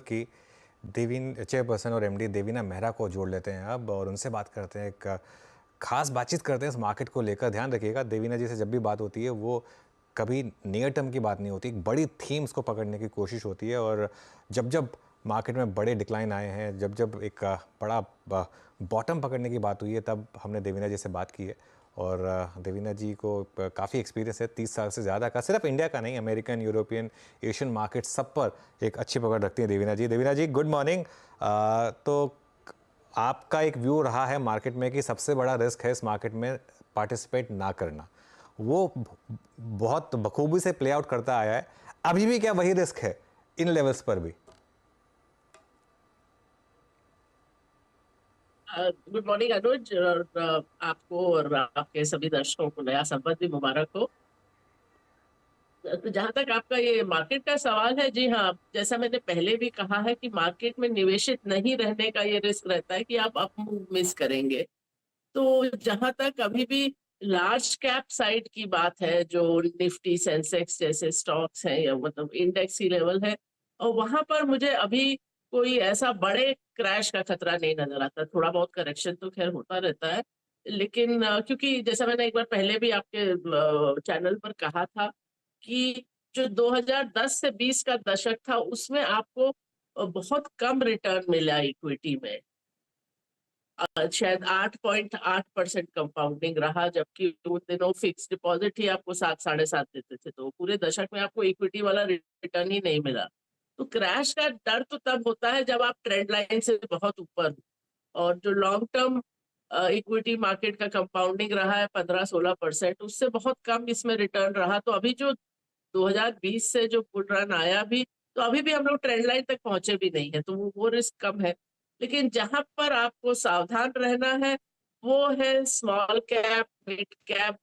की देवीन चेयरपर्सन और एमडी देवीना मेहरा को जोड़ लेते हैं अब और उनसे बात करते हैं। एक खास बातचीत करते हैं इस मार्केट को लेकर। ध्यान रखिएगा, देवीना जी से जब भी बात होती है वो कभी नियर टर्म की बात नहीं होती, एक बड़ी थीम्स को पकड़ने की कोशिश होती है। और जब जब मार्केट में बड़े डिक्लाइन आए हैं, जब जब एक बड़ा बॉटम पकड़ने की बात हुई है, तब हमने देवीना जी से बात की है। और देवीना जी को काफ़ी एक्सपीरियंस है, 30 साल से ज़्यादा का। सिर्फ इंडिया का नहीं, अमेरिकन, यूरोपियन, एशियन मार्केट सब पर एक अच्छी पकड़ रखती हैं देवीना जी। देवीना जी, गुड मॉर्निंग। तो आपका एक व्यू रहा है मार्केट में कि सबसे बड़ा रिस्क है इस मार्केट में पार्टिसिपेट ना करना, वो बहुत बखूबी से प्ले आउट करता आया है। अभी भी क्या वही रिस्क है इन लेवल्स पर भी? गुड मॉर्निंग अनुज, और आपको और आपके सभी दर्शकों को नया संवत भी मुबारक हो। तो जहां तक आपका ये मार्केट का सवाल है, जी हाँ, जैसा मैंने पहले भी कहा है कि मार्केट में निवेशित नहीं रहने का ये रिस्क रहता है कि आप अप मूव मिस करेंगे। तो जहां तक अभी भी लार्ज कैप साइड की बात है, जो निफ्टी सेंसेक्स जैसे स्टॉक्स हैं या मतलब इंडेक्स ही लेवल है, और वहां पर मुझे अभी कोई ऐसा बड़े क्रैश का खतरा नहीं नजर आता। थोड़ा बहुत करेक्शन तो खैर होता रहता है, लेकिन क्योंकि जैसा मैंने एक बार पहले भी आपके चैनल पर कहा था कि जो 2010 से 20 का दशक था उसमें आपको बहुत कम रिटर्न मिला इक्विटी में। शायद 8.8% कंपाउंडिंग रहा, जबकि उन दिनों फिक्स डिपॉजिट ही आपको 7 साढ़े 7 देते थे, तो पूरे दशक में आपको इक्विटी वाला रिटर्न ही नहीं मिला। तो क्रैश का डर तो तब होता है जब आप ट्रेंड लाइन से बहुत ऊपर हो, और जो लॉन्ग टर्म इक्विटी मार्केट का कंपाउंडिंग रहा है 15-16%, उससे बहुत कम इसमें रिटर्न रहा। तो अभी जो 2020 से जो बुल रन आया भी, तो अभी भी हम लोग ट्रेंड लाइन तक पहुंचे भी नहीं है, तो वो रिस्क कम है। लेकिन जहां पर आपको सावधान रहना है वो है स्मॉल कैप, मिड कैप,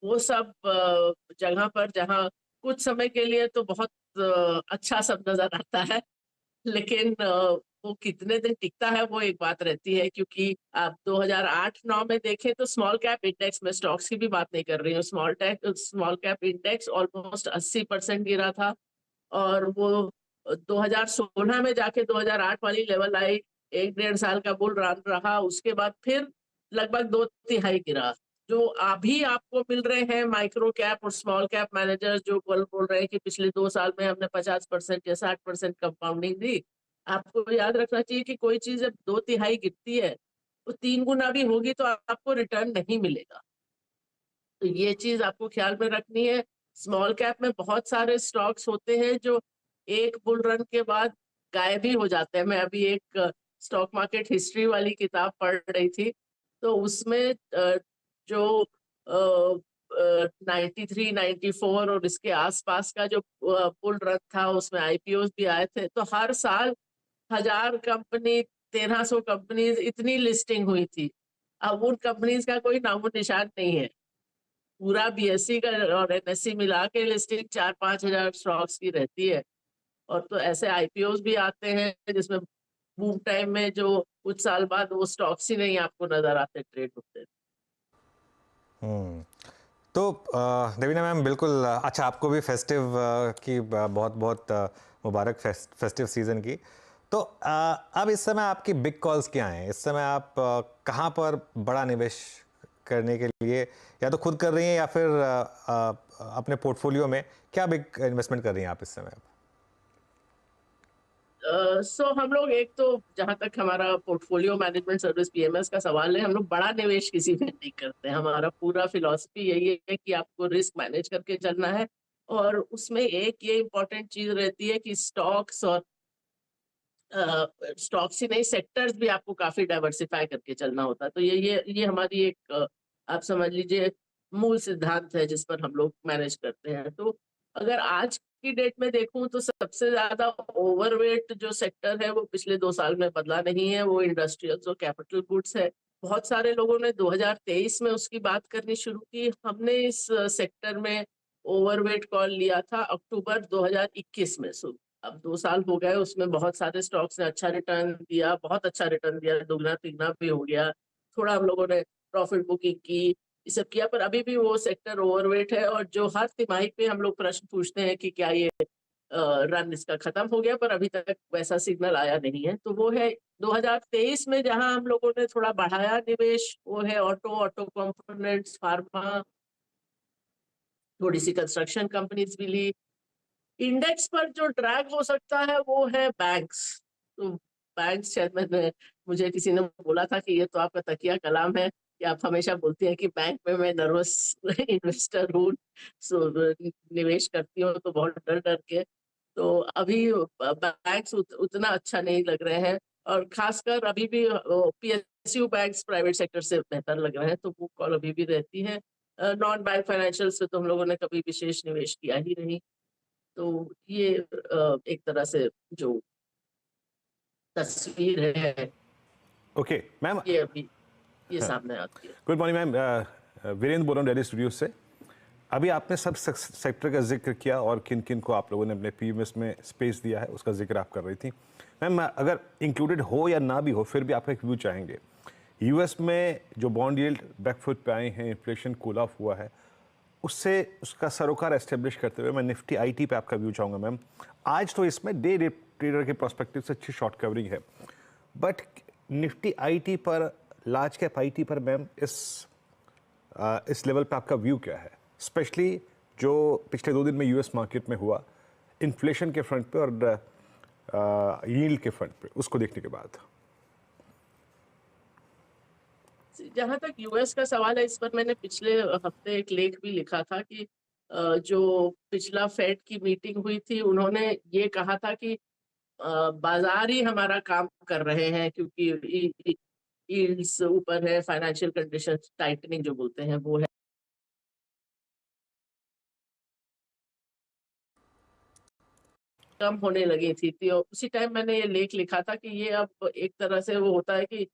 वो सब जगह पर जहां कुछ समय के लिए तो बहुत अच्छा सब नजर आता है, लेकिन वो कितने दिन टिकता है वो एक बात रहती है। क्योंकि आप 2008-9 में देखें तो स्मॉल कैप इंडेक्स में, स्टॉक्स की भी बात नहीं कर रही हूँ, स्मॉल कैप इंडेक्स ऑलमोस्ट 80% गिरा था। और वो 2016 में जाके 2008 वाली लेवल आई, 1 डेढ़ साल का बुल रन रहा, उसके बाद फिर लगभग 2 तिहाई गिरा। जो अभी आपको मिल रहे हैं माइक्रो कैप और स्मॉल कैप मैनेजर्स, जो बोल रहे हैं कि पिछले 2 साल में हमने 50% या 60% कंपाउंडिंग दी, आपको याद रखना चाहिए कि कोई चीज जब 2 तिहाई गिरती है तो 3 गुना भी होगी तो आपको रिटर्न नहीं मिलेगा। तो ये चीज आपको ख्याल में रखनी है। स्मॉल कैप में बहुत सारे स्टॉक्स होते हैं जो एक बुल रन के बाद गायब ही हो जाते हैं। मैं अभी एक स्टॉक मार्केट हिस्ट्री वाली किताब पढ़ रही थी, तो उसमें जो 93-94 और इसके आसपास का जो बुल रन था, उसमें आईपीओ भी आए थे, तो हर साल 1000 कंपनी, 1300 कंपनीज, इतनी लिस्टिंग हुई थी। अब उन कंपनीज का कोई नामो निशान नहीं है। पूरा बीएससी का और एनएससी मिला के लिस्टिंग 4-5 हजार स्टॉक्स की रहती है। और तो ऐसे आईपीओ भी आते हैं जिसमें बूम टाइम में जो कुछ साल बाद वो स्टॉक्स ही नहीं आपको नजर आते ट्रेड होते। हम्म। तो देवीना मैम, बिल्कुल अच्छा, आपको भी फेस्टिव की बहुत बहुत मुबारक फेस्टिव सीज़न की। तो अब इस समय आपकी बिग कॉल्स क्या हैं? इस समय आप कहाँ पर बड़ा निवेश करने के लिए या तो खुद कर रही हैं या फिर अपने पोर्टफोलियो में क्या बिग इन्वेस्टमेंट कर रही हैं आप इस समय? सो हम लोग, एक तो जहां तक हमारा पोर्टफोलियो मैनेजमेंट सर्विस पीएमएस का सवाल है, हम लोग बड़ा निवेश किसी में नहीं करते। हमारा पूरा फिलॉसफी यही है कि आपको रिस्क मैनेज करके चलना है, और उसमें एक ये इम्पोर्टेंट चीज रहती है कि स्टॉक्स, और स्टॉक्स ही नहीं, सेक्टर्स भी आपको काफी डाइवर्सिफाई करके चलना होता है। तो ये हमारी एक आप समझ लीजिए मूल सिद्धांत है जिस पर हम लोग मैनेज करते हैं। तो अगर आज की डेट में देखूं तो सबसे ज्यादा ओवरवेट जो सेक्टर है वो पिछले 2 साल में बदला नहीं है, वो इंडस्ट्रियल्स और कैपिटल गुड्स है। बहुत सारे लोगों ने 2023 में उसकी बात करनी शुरू की। हमने इस सेक्टर में ओवरवेट कॉल लिया था अक्टूबर 2021 में। अब 2 साल हो गए, उसमें बहुत सारे स्टॉक्स ने अच्छा रिटर्न दिया, बहुत अच्छा रिटर्न दिया, दुगना तिगना भी हो गया। थोड़ा हम लोगों ने प्रॉफिट बुकिंग की, ये सब किया, पर अभी भी वो सेक्टर ओवरवेट है। और जो हर तिमाही पे हम लोग प्रश्न पूछते हैं कि क्या ये रन इसका खत्म हो गया, पर अभी तक वैसा सिग्नल आया नहीं है। तो वो है 2023 में जहां हम लोगों ने थोड़ा बढ़ाया निवेश, वो है ऑटो कंपोनेंट्स, फार्मा, थोड़ी सी कंस्ट्रक्शन कंपनीज भी ली। इंडेक्स पर जो ड्रैग हो सकता है वो है बैंक्स। तो बैंक्स शायद मुझे किसी ने बोला था कि ये तो आपका तकिया कलाम है कि आप हमेशा बोलती हैं कि बैंक में मैं नर्वस इन्वेस्टर हूँ, सो निवेश करती हूँ तो बहुत डर डर के। तो अभी बैंक्स उतना अच्छा नहीं लग रहे हैं, और खासकर अभी भी पीएसयू बैंक्स प्राइवेट सेक्टर से बेहतर लग रहे हैं, तो वो कॉल अभी भी रहती है। नॉन बैंक फाइनेंशियल से तो हम लोगों ने कभी विशेष निवेश किया ही नहीं। तो ये एक तरह से जो तस्वीर है, ओके मैम, ये अभी ये सामने आती है। Good morning ma'am. वीरेंद्र बोल रहा हूँ दिल्ली स्टूडियो से। अभी आपने सब सेक्टर का जिक्र किया और किन किन को आप लोगों ने अपने पीएमएस में स्पेस दिया है उसका जिक्र आप कर रही थी। मैम अगर इंक्लूडेड हो या ना भी हो फिर भी आपका एक व्यू चाहेंगे। यूएस में जो बॉन्ड यील्ड बैकफुट पे आए हैं, इन्फ्लेशन कूल ऑफ हुआ है, उससे उसका सरोकार एस्टेब्लिश करते हुए मैं निफ्टी आईटी पे आपका व्यू चाहूँगा मैम। आज तो इसमें डे ट्रेडर के पर्सपेक्टिव से अच्छी शॉर्ट कवरिंग है, बट निफ्टी आईटी पर, लार्ज कैप आईटी पर मैम इस लेवल पे आपका व्यू क्या है, स्पेशली जो पिछले 2 दिन में यूएस मार्केट में हुआ इन्फ्लेशन के फ्रंट पे और यील्ड के फ्रंट पे, उसको देखने के बाद। जहां तक यूएस का सवाल है, इस पर मैंने पिछले हफ्ते एक लेख भी लिखा था कि जो पिछला फेड की मीटिंग हुई थी, उन्होंने ये कहा था कि बाजार ही हमारा काम कर रहे हैं, क्योंकि यील्ड्स ऊपर है, फाइनेंशियल कंडीशन टाइटनिंग जो बोलते हैं वो है, कम होने लगी थी। और उसी टाइम मैंने ये लेख लिखा था कि ये अब एक तरह से वो होता है कि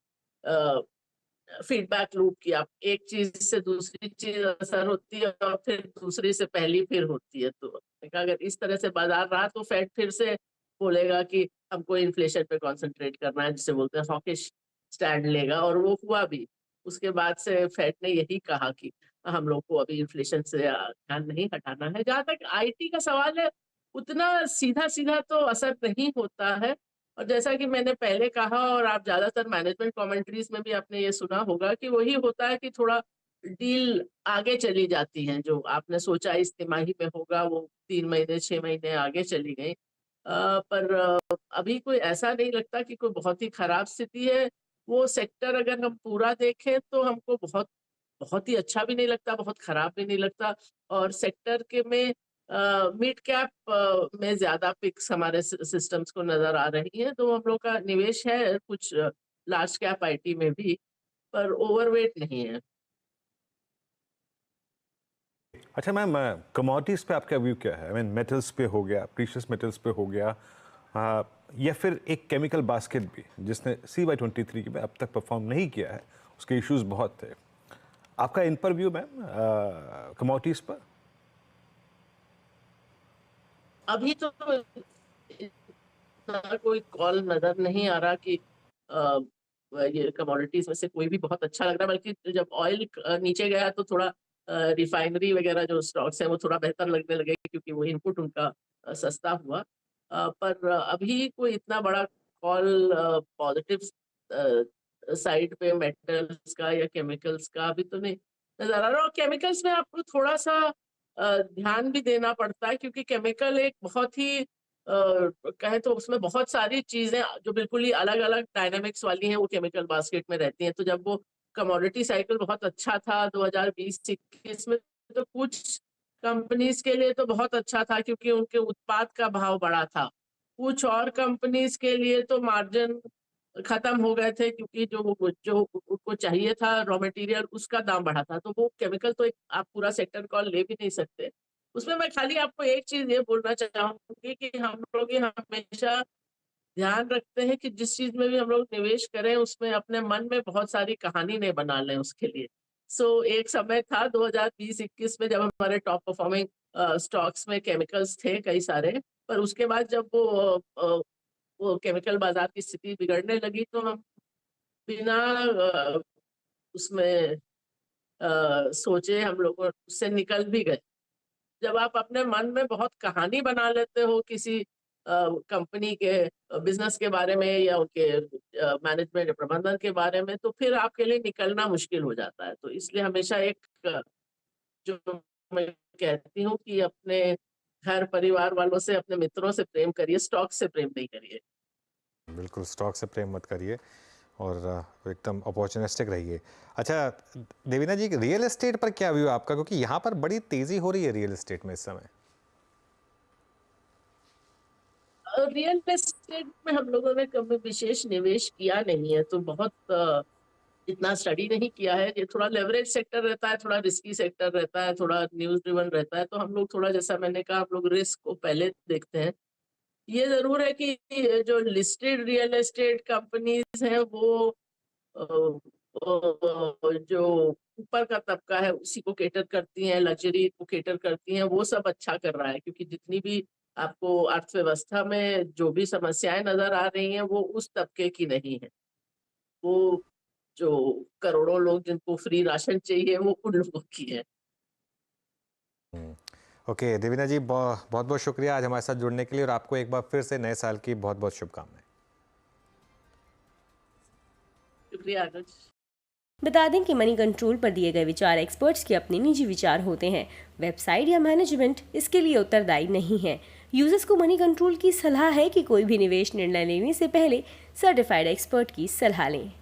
फीडबैक लूप की, आप एक चीज से दूसरी चीज असर होती है और फिर दूसरी से पहली फिर होती है। तो अगर इस तरह से बाजार रहा तो फेड फिर से बोलेगा कि हमको इन्फ्लेशन पे कंसंट्रेट करना है, जिसे बोलते हैं हॉकिश स्टैंड लेगा, और वो हुआ भी। उसके बाद से फेड ने यही कहा कि हम लोग को अभी इन्फ्लेशन से ध्यान नहीं हटाना है। जहां तक आईटी का सवाल है, उतना सीधा सीधा तो असर नहीं होता है। और जैसा कि मैंने पहले कहा, और आप ज्यादातर मैनेजमेंट कमेंट्रीज में भी आपने ये सुना होगा, कि वही होता है कि थोड़ा डील आगे चली जाती है। जो आपने सोचा इस तिमाही में होगा, वो 3 महीने 6 महीने आगे चली गई। पर अभी कोई ऐसा नहीं लगता कि कोई बहुत ही खराब स्थिति है। वो सेक्टर अगर हम पूरा देखें तो हमको बहुत बहुत ही अच्छा भी नहीं लगता, बहुत खराब भी नहीं लगता। और सेक्टर के में मिड कैप में ज्यादा पिक्स हमारे सिस्टम्स को नजर आ रही हैं, तो हम लोग का निवेश है कुछ लार्ज कैप आईटी में भी, पर ओवरवेट नहीं है। अच्छा मैम, कमोडिटीज़ पे आपका व्यू क्या है? आई मीन मेटल्स पे हो गया, प्रीशियस मेटल्स पे हो गया, या फिर एक केमिकल बास्केट भी जिसने CY23 में अब तक परफॉर्म नहीं किया है, उसके इश्यूज बहुत थे। आपका इन पर व्यू मैम कमोडिटीज़ पर? अभी तो इतना कोई कॉल नजर नहीं आ रहा कि अ, ये कमोडिटीज में से कोई भी बहुत अच्छा लग रहा है। बल्कि जब ऑयल नीचे गया तो थोड़ा रिफाइनरी वगैरह जो स्टॉक्स हैं वो थोड़ा बेहतर लगने लगे, क्योंकि वो इनपुट उनका सस्ता हुआ। पर अभी कोई इतना बड़ा कॉल पॉजिटिव साइड पे मेटल्स का या केमिकल्स का अभी तो नहीं नजर आ रहा। और केमिकल्स में आपको थोड़ा सा ध्यान भी देना पड़ता है, क्योंकि केमिकल एक बहुत ही कहें तो उसमें बहुत सारी चीजें जो बिल्कुल ही अलग अलग डायनामिक्स वाली हैं, वो केमिकल बास्केट में रहती हैं। तो जब वो कमोडिटी साइकिल बहुत अच्छा था 2020-21 में, तो कुछ कंपनीज के लिए तो बहुत अच्छा था, क्योंकि उनके उत्पाद का भाव बढ़ा था। कुछ और कंपनीज के लिए तो मार्जिन खत्म हो गए थे, क्योंकि जो उनको चाहिए था रॉ मटेरियल, उसका दाम बढ़ा था। तो वो केमिकल तो एक आप पूरा सेक्टर कॉल ले भी नहीं सकते। उसमें मैं खाली आपको एक चीज ये बोलना चाहूंगी कि हम लोग ये हमेशा ध्यान रखते हैं कि जिस चीज में भी हम लोग निवेश करें, उसमें अपने मन में बहुत सारी कहानी नहीं बना लें उसके लिए। एक समय था 2020-21 में, जब हमारे टॉप परफॉर्मिंग स्टॉक्स में केमिकल्स थे कई सारे। पर उसके बाद जब वो केमिकल बाजार की स्थिति बिगड़ने लगी, तो हम बिना उसमें सोचे हम लोग उससे निकल भी गए। जब आप अपने मन में बहुत कहानी बना लेते हो किसी कंपनी के बिजनेस के बारे में या उनके मैनेजमेंट प्रबंधन के बारे में, तो फिर आपके लिए निकलना मुश्किल हो जाता है। तो इसलिए हमेशा जो मैं कहती हूँ कि अपने घर परिवार वालों से, अपने मित्रों से प्रेम करिए, स्टॉक से प्रेम नहीं करिए। बिल्कुल, स्टॉक से प्रेम मत करिए और एकदम अपॉर्चुनिस्टिक रहिए। अच्छा देवीना जी, रियल एस्टेट पर क्या व्यू है आपका, क्योंकि यहाँ पर बड़ी तेजी हो रही है रियल एस्टेट में इस समय? रियल एस्टेट में हम लोगों ने कभी विशेष निवेश किया नहीं है, तो बहुत इतना स्टडी नहीं किया है। ये थोड़ा लेवरेज सेक्टर रहता है, थोड़ा रिस्की सेक्टर रहता है, थोड़ा न्यूज ड्रिवन रहता है, तो हम लोग थोड़ा, जैसा मैंने कहा, हम लोग रिस्क को पहले देखते हैं। ये जरूर है कि जो लिस्टेड रियल एस्टेट कंपनीज हैं वो जो ऊपर का तबका है उसी को केटर करती हैं, लग्जरी को केटर करती हैं, वो सब अच्छा कर रहा है। क्योंकि जितनी भी आपको अर्थव्यवस्था में जो भी समस्याएं नजर आ रही हैं वो उस तबके की नहीं है। वो जो करोड़ों लोग जिनको फ्री राशन चाहिए वो उन लोगों की है। ओके देवीना जी, बहुत बहुत शुक्रिया आज हमारे साथ जुड़ने के लिए, और आपको एक बार फिर से नए साल की बहुत बहुत शुभकामनाएं। शुक्रिया अनुज। बता दें कि मनी कंट्रोल पर दिए गए विचार एक्सपर्ट्स के अपने निजी विचार होते हैं। वेबसाइट या मैनेजमेंट इसके लिए उत्तरदायी नहीं है। यूजर्स को मनी कंट्रोल की सलाह है कि कोई भी निवेश निर्णय लेने से पहले सर्टिफाइड एक्सपर्ट की सलाह लें।